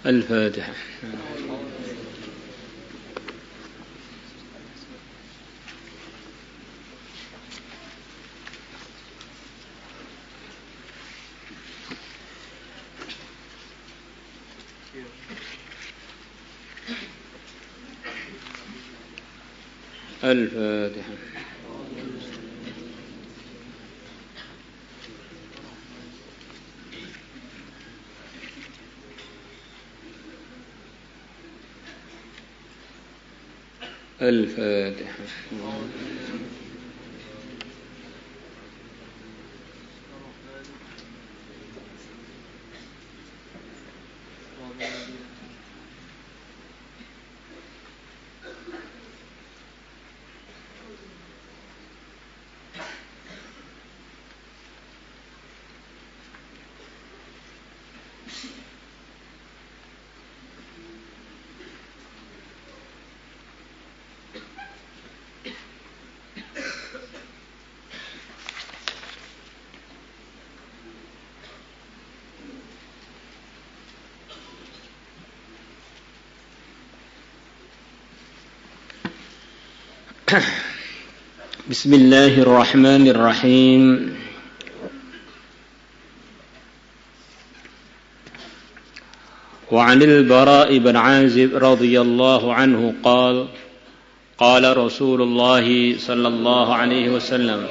الفاتحة. الفاتحة. الفاتحة. بسم الله الرحمن الرحيم. وعن البراء بن عازب رضي الله عنه قال قال رسول الله صلى الله عليه وسلم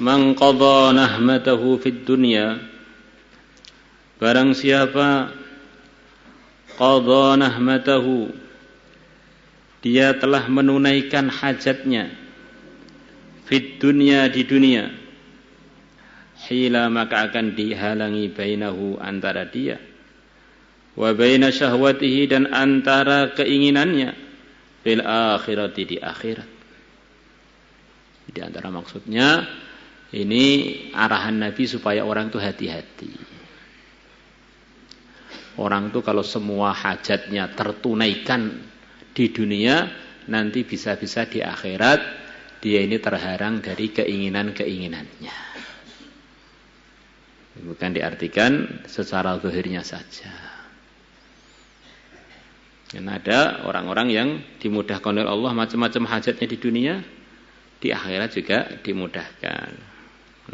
من قضى نهمته في الدنيا, barang siapa qadha nahmatahu, dia telah menunaikan hajatnya, fid dunya, di dunia, hila, maka akan dihalangi, bainahu, antara dia, wa baina syahwatihi, dan antara keinginannya, fil akhirati, di akhirat. Di antara maksudnya ini arahan Nabi supaya orang itu hati-hati. Orang itu kalau semua hajatnya tertunaikan di dunia, nanti bisa-bisa di akhirat dia ini terharang dari keinginan-keinginannya. Bukan diartikan secara zahirnya saja. Dan ada orang-orang yang dimudahkan oleh Allah macam-macam hajatnya di dunia, di akhirat juga dimudahkan.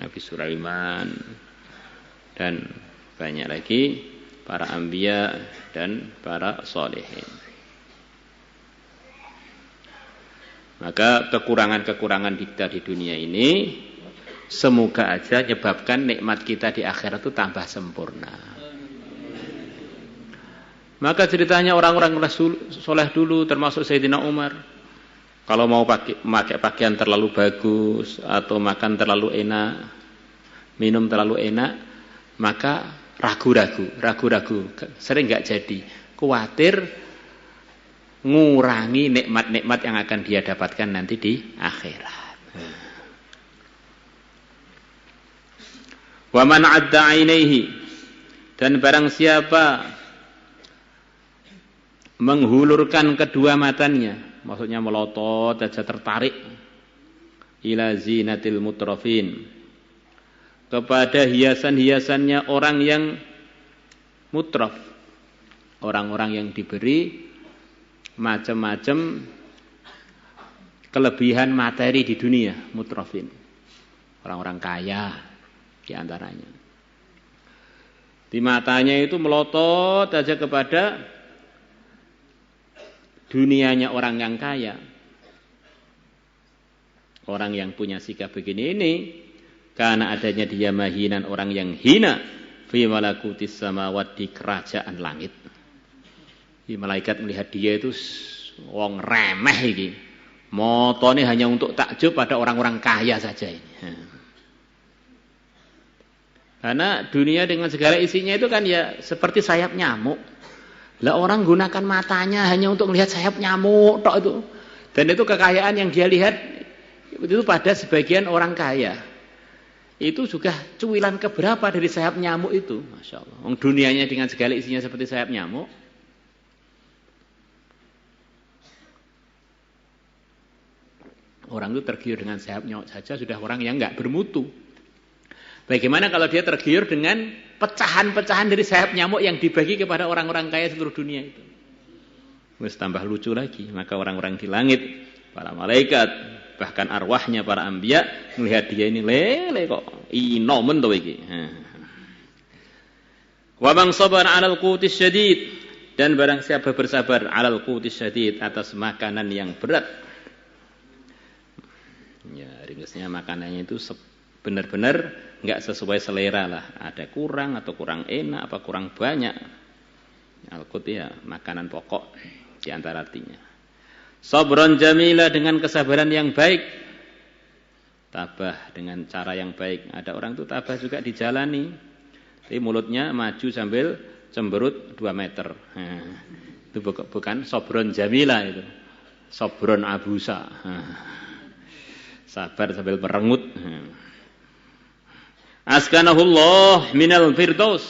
Nabi Sulaiman dan banyak lagi para anbiya dan para sholihin. Maka kekurangan-kekurangan kita di dunia ini semoga aja menyebabkan nikmat kita di akhirat itu tambah sempurna. Maka ceritanya orang-orang Rasul soleh dulu, termasuk Sayyidina Umar, kalau mau pakai pakaian terlalu bagus atau makan terlalu enak, minum terlalu enak, maka ragu-ragu, sering nggak jadi, khawatir ngurangi nikmat-nikmat yang akan dia dapatkan nanti di akhirat. Wa man 'adda 'ainaihi, dan barang siapa menghulurkan kedua matanya, maksudnya melotot saja, tertarik, ila zinatil mutrafin, kepada hiasan-hiasannya orang yang mutraf, orang-orang yang diberi macam-macam kelebihan materi di dunia, mutrafin, orang-orang kaya di antaranya. Di matanya itu melotot saja kepada dunianya orang yang kaya. Orang yang punya sikap begini ini, karena adanya dia mahinan, orang yang hina, fi malakutis samawati, di kerajaan langit. Di malaikat melihat dia itu wong remeh iki. Motone hanya untuk takjub pada orang-orang kaya saja ini. Karena dunia dengan segala isinya itu kan ya seperti sayap nyamuk. Lah orang gunakan matanya hanya untuk melihat sayap nyamuk tok itu. Dan itu kekayaan yang dia lihat itu pada sebagian orang kaya. Itu juga cuilan keberapa dari sayap nyamuk itu, Masya Allah. Dunianya dengan segala isinya seperti sayap nyamuk. Orang itu tergiur dengan sayap nyamuk saja sudah orang yang enggak bermutu. Bagaimana kalau dia tergiur dengan pecahan-pecahan dari sayap nyamuk yang dibagi kepada orang-orang kaya seluruh dunia itu? Wes tambah lucu lagi. Maka orang-orang di langit, para malaikat, bahkan arwahnya para anbiya melihat dia ini lele kok inomen to iki. Wa man sabara 'alal qutis syadid, dan barang siapa bersabar 'alal qutis syadid, atas makanan yang berat. Ya, ringkasnya makanannya itu benar-benar enggak sesuai selera lah. Ada kurang atau kurang enak apa kurang banyak. Al-qut ya makanan pokok di antara artinya. Sabron jamila, dengan kesabaran yang baik. Tabah dengan cara yang baik. Ada orang itu tabah juga dijalani. Tapi mulutnya maju sambil cemberut 2 meter. Itu bukan sabron jamila itu. Sabron abusa. Sabar sambil merengut. Askanahullah minal firdaus.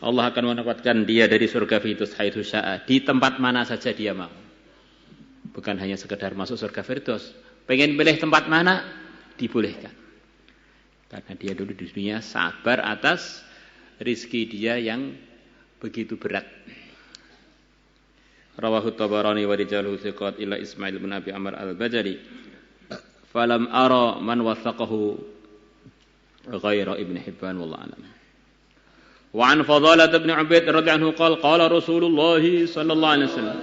Allah akan menempatkan dia dari surga Firdaus haitsu syaa, di tempat mana saja dia mau. Bukan hanya sekedar masuk surga Firdaus. Pengen pilih tempat mana? Dibolehkan. Karena dia dulu di dunia sabar atas rizki dia yang begitu berat. Rawahu Tabarani wa rijaluhu thiqat ila Ismail bin Abi Amr al-Bajali. Falam ara man wathaqahu ghaira Ibn Hibban wallahu a'lam. Wa an Fadalah bin Ubaid radhiyallahu anhu qala qala Rasulullah sallallahu alaihi wasallam,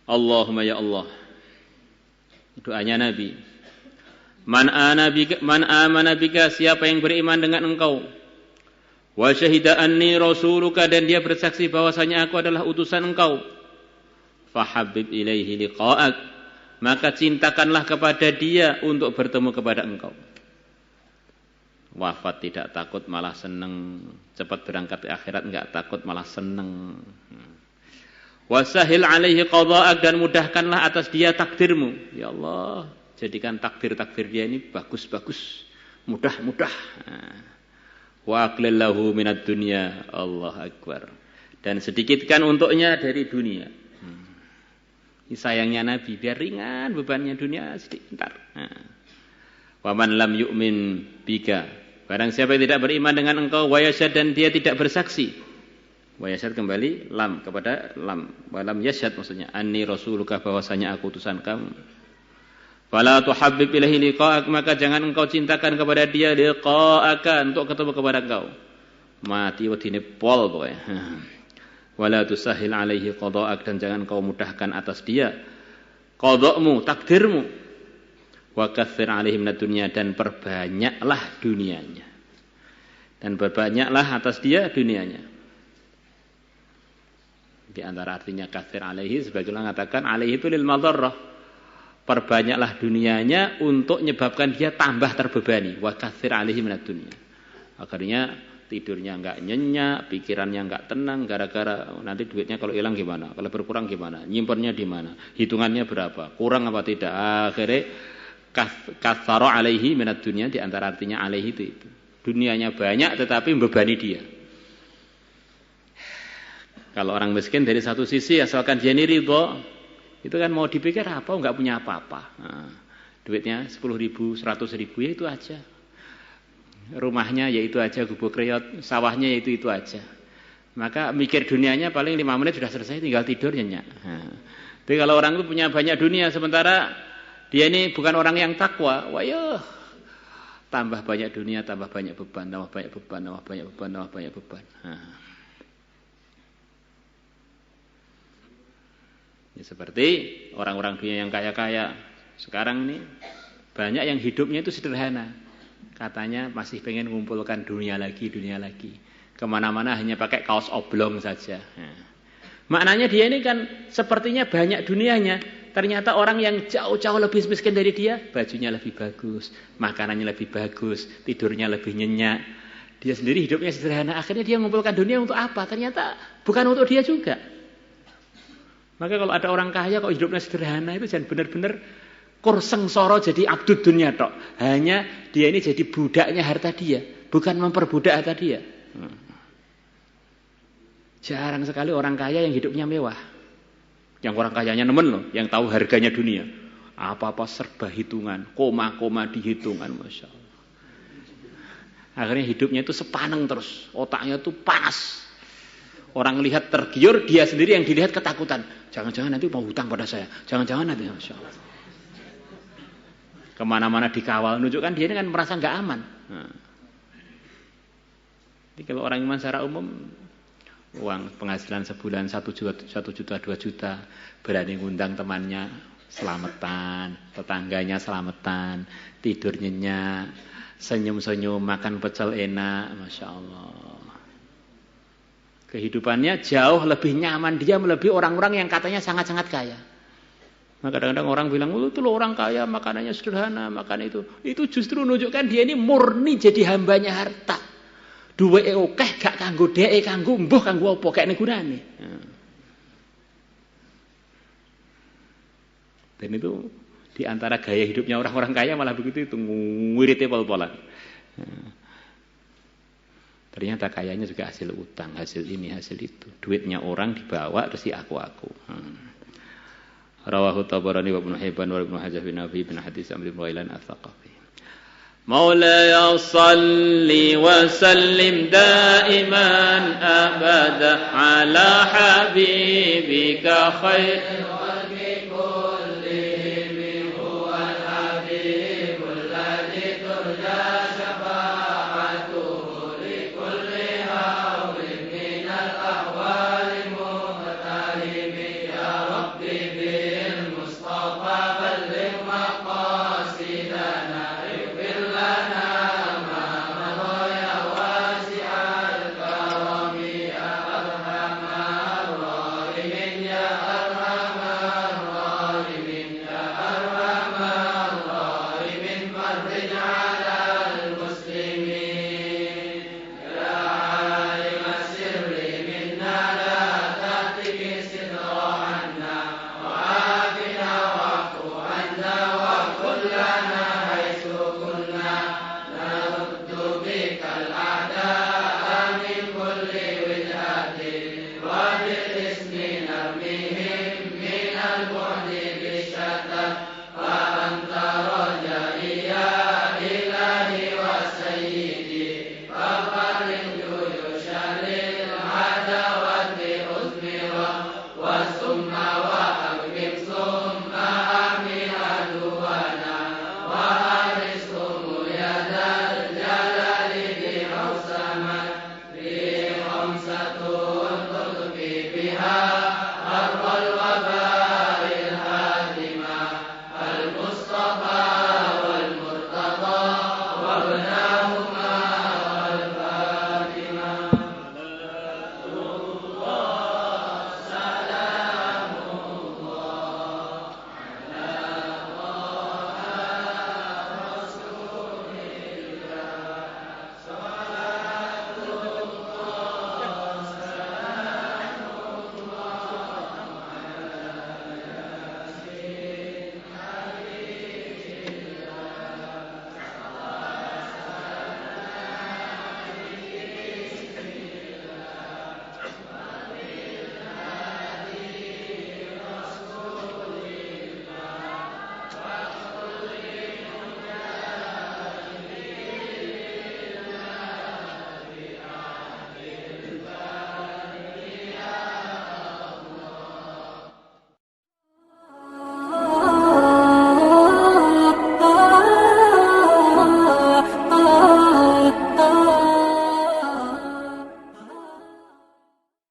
Allahumma ya Allah. Doanya Nabi. Man amana bika, siapa yang beriman dengan engkau. Wa syahida anni rasuluka, dan dia bersaksi bahwasanya aku adalah utusan engkau. Fahabbib ilaihi liqa'ak, maka cintakanlah kepada dia untuk bertemu kepada engkau. Wafat tidak takut malah senang, cepat berangkat ke akhirat enggak takut malah senang. Wasahil alaihi qada'ak, dan mudahkanlah atas dia takdirmu. Ya Allah, jadikan takdir-takdir dia ini bagus-bagus, mudah-mudah. Wa aqlil lahu minad dunya, Allah akbar. Dan sedikitkan untuknya dari dunia. Ini sayangnya Nabi, biar ringan bebannya dunia sedikit. Wa man lam yu'min bika, barang siapa yang tidak beriman dengan engkau, wa yasyad, dan dia tidak bersaksi. Wa yasyad kembali lam kepada lam. Wa lam yasyad maksudnya anni rasuluka, bahwasanya aku utusan kamu. Fala tuhabbib ilaihi liqa'ak, maka jangan engkau cintakan kepada dia liqa'aka, untuk ketemu kepada engkau. Mati wedine pol pokoknya. Wala tusahil alaihi qada'ak, dan jangan kau mudahkan atas dia qada'mu, takdirmu. Wa katsir alaihi minad dunya, dan perbanyaklah dunianya. Dan perbanyaklah atas dia dunianya. Di antara artinya katsir alaihi, sebagian mengatakan alaihi itu lil madharrah. Perbanyaklah dunianya untuk menyebabkan dia tambah terbebani. Wa katsir alaihi minad dunya. Akhirnya tidurnya enggak nyenyak, pikirannya enggak tenang, gara-gara nanti duitnya kalau hilang gimana, kalau berkurang gimana, nyimpennya di mana, hitungannya berapa, kurang apa tidak. Akhirnya katsara alaihi minad dunya, di antara artinya alaihi itu. Dunianya banyak tetapi membebani dia. Kalau orang miskin dari satu sisi asalkan dia ini ridho, itu kan mau dipikir apa, enggak punya apa-apa. Nah, duitnya 10.000, 100.000 ya itu aja. Rumahnya yaitu aja, gubuk reot, sawahnya yaitu aja. Maka mikir dunianya paling 5 menit sudah selesai, tinggal tidur nyenyak. Tapi kalau orang itu punya banyak dunia, sementara dia ini bukan orang yang takwa, wah tambah banyak dunia, tambah banyak beban, tambah banyak beban, tambah banyak beban, tambah banyak beban. Ya, seperti orang-orang dunia yang kaya-kaya sekarang ini, banyak yang hidupnya itu sederhana. Katanya masih pengen mengumpulkan dunia lagi. Kemana-mana hanya pakai kaos oblong saja. Maknanya dia ini kan sepertinya banyak dunianya. Ternyata orang yang jauh-jauh lebih miskin dari dia, bajunya lebih bagus, makanannya lebih bagus, tidurnya lebih nyenyak. Dia sendiri hidupnya sederhana. Akhirnya dia mengumpulkan dunia untuk apa? Ternyata bukan untuk dia juga. Maka kalau ada orang kaya kok hidupnya sederhana, itu jangan benar-benar kurseng soro jadi abdud dunia tok. Hanya dia ini jadi budaknya harta dia, bukan memperbudak harta dia. Jarang sekali orang kaya yang hidupnya mewah. Yang orang kayanya nemen loh, yang tahu harganya dunia. Apa-apa serba hitungan, koma-koma dihitungan, Masya Allah. Akhirnya hidupnya itu sepaneng terus, otaknya itu panas. Orang lihat tergiur, dia sendiri yang dilihat ketakutan. Jangan-jangan nanti mau hutang pada saya. Jangan-jangan nanti, Masya Allah. Kemana-mana dikawal, menunjukkan dia ini kan merasa nggak aman. Nah. Jadi kalau orang iman secara umum, uang penghasilan sebulan 1 juta, 2 juta, berani ngundang temannya, selamatan, tetangganya selamatan, tidur nyenyak, senyum-senyum, makan pecel enak, Masya Allah. Kehidupannya jauh lebih nyaman, dia melebihi orang-orang yang katanya sangat-sangat kaya. Maka kadang-kadang orang bilang, itu loh orang kaya, makanannya sederhana, makan itu. Itu justru menunjukkan dia ini murni jadi hambanya harta. Duwe okeh gak kanggo dhek, kanggo mbuh kanggo apa kek gunane. Dan itu di antara gaya hidupnya orang-orang kaya malah begitu itu ngirite pol-polan. Ternyata kayanya juga hasil utang, hasil ini, hasil itu. Duitnya orang dibawa terus aku. Rawahu Tabarani wa Ibnu Hibban wa Ibnu Hajar bin Nabi bin hadis Amr bin Ghailan Ats-Tsaqafi. Maulaya salli wa sallim daiman abada ala habibika khair